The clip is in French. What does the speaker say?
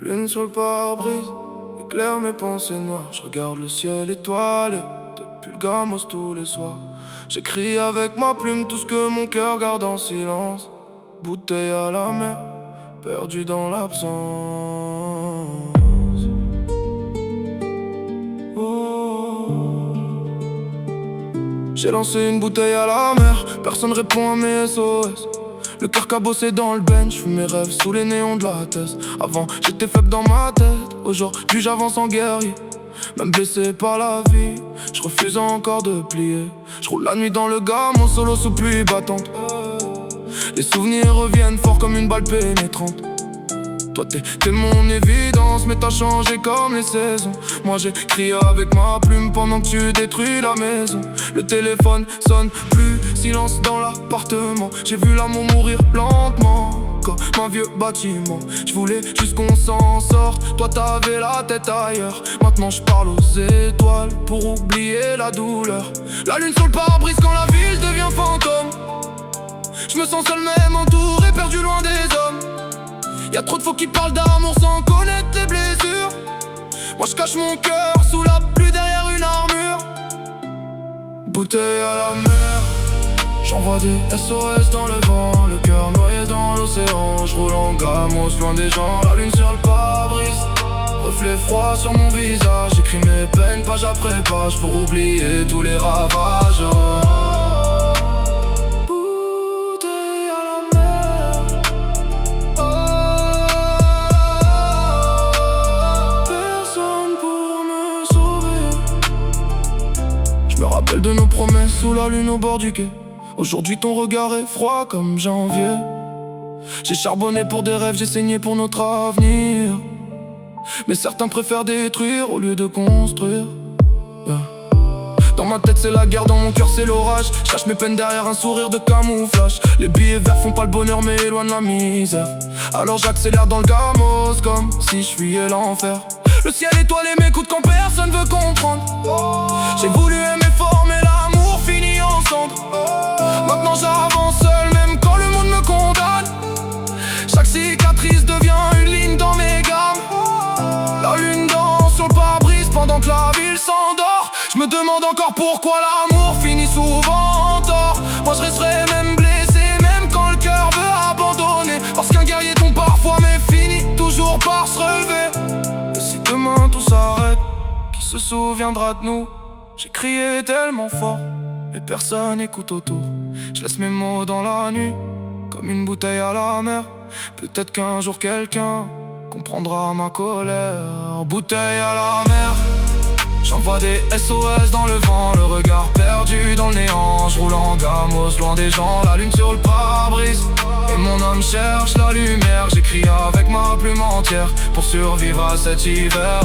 lune sur le pare-brise éclaire mes pensées noires. Je regarde le ciel étoilé depuis le gamos tous les soirs. J'écris avec ma plume tout ce que mon cœur garde en silence. Bouteille à la mer, perdu dans l'absence. Oh. J'ai lancé une bouteille à la mer, personne répond à mes SOS. Le cœur cabossé dans le bench, j'fume mes rêves sous les néons de la thèse. Avant j'étais faible dans ma tête, aujourd'hui j'avance en guerrier. Même blessé par la vie, je refuse encore de plier. Je roule la nuit dans le gamo, solo sous pluie battante. Les souvenirs reviennent forts comme une balle pénétrante. Toi t'es mon évidence, mais t'as changé comme les saisons. Moi j'écris avec ma plume pendant que tu détruis la maison. Le téléphone sonne plus, silence dans l'appartement. J'ai vu l'amour mourir lentement, comme un vieux bâtiment. Je voulais juste qu'on s'en sorte, toi t'avais la tête ailleurs. Maintenant je parle aux étoiles pour oublier la douleur. La lune sur le pare-brise quand la ville devient fantôme. Je me sens seul même entouré, perdu loin des hommes. Y'a trop de faux qui parlent d'amour sans connaître les blessures. Moi je cache mon cœur sous la pluie derrière une armure. Bouteille à la mer, j'envoie des SOS dans le vent. Le cœur noyé dans l'océan, je roule en gamos loin des gens. La lune sur le pare-brise, reflet froid sur mon visage. J'écris mes peines page après page pour oublier tous les ravages. Je me rappelle de nos promesses sous la lune au bord du quai. Aujourd'hui ton regard est froid comme janvier. J'ai charbonné pour des rêves, j'ai saigné pour notre avenir. Mais certains préfèrent détruire au lieu de construire. Dans ma tête c'est la guerre, dans mon cœur c'est l'orage. Je cache mes peines derrière un sourire de camouflage. Les billets verts font pas le bonheur mais éloignent la misère. Alors j'accélère dans le gamos comme si je fuyais l'enfer. Le ciel étoilé m'écoute quand personne veut comprendre. J'ai voulu aimer fort mais l'amour finit en cendres. Maintenant j'avance seul même quand le monde me condamne. Chaque cicatrice devient une ligne dans mes gammes. La lune danse sur le pare-brise pendant que la ville s'endort. Je me demande encore pourquoi l'amour finit souvent en tort. Moi je resterai même blessé même quand le cœur veut abandonner. Parce qu'un guerrier tombe parfois mais finit toujours par se relever. Demain tout s'arrête, qui se souviendra de nous? J'ai crié tellement fort, mais personne n'écoute autour. Je laisse mes mots dans la nuit, comme une bouteille à la mer. Peut-être qu'un jour quelqu'un comprendra ma colère. Bouteille à la mer, j'envoie des SOS dans le vent. Le regard perdu dans le néant. Je roule en gamos loin des gens. La lune sur le pare-brise et mon âme cherche la lumière. J'écris avec ma plume entière pour survivre à cet hiver.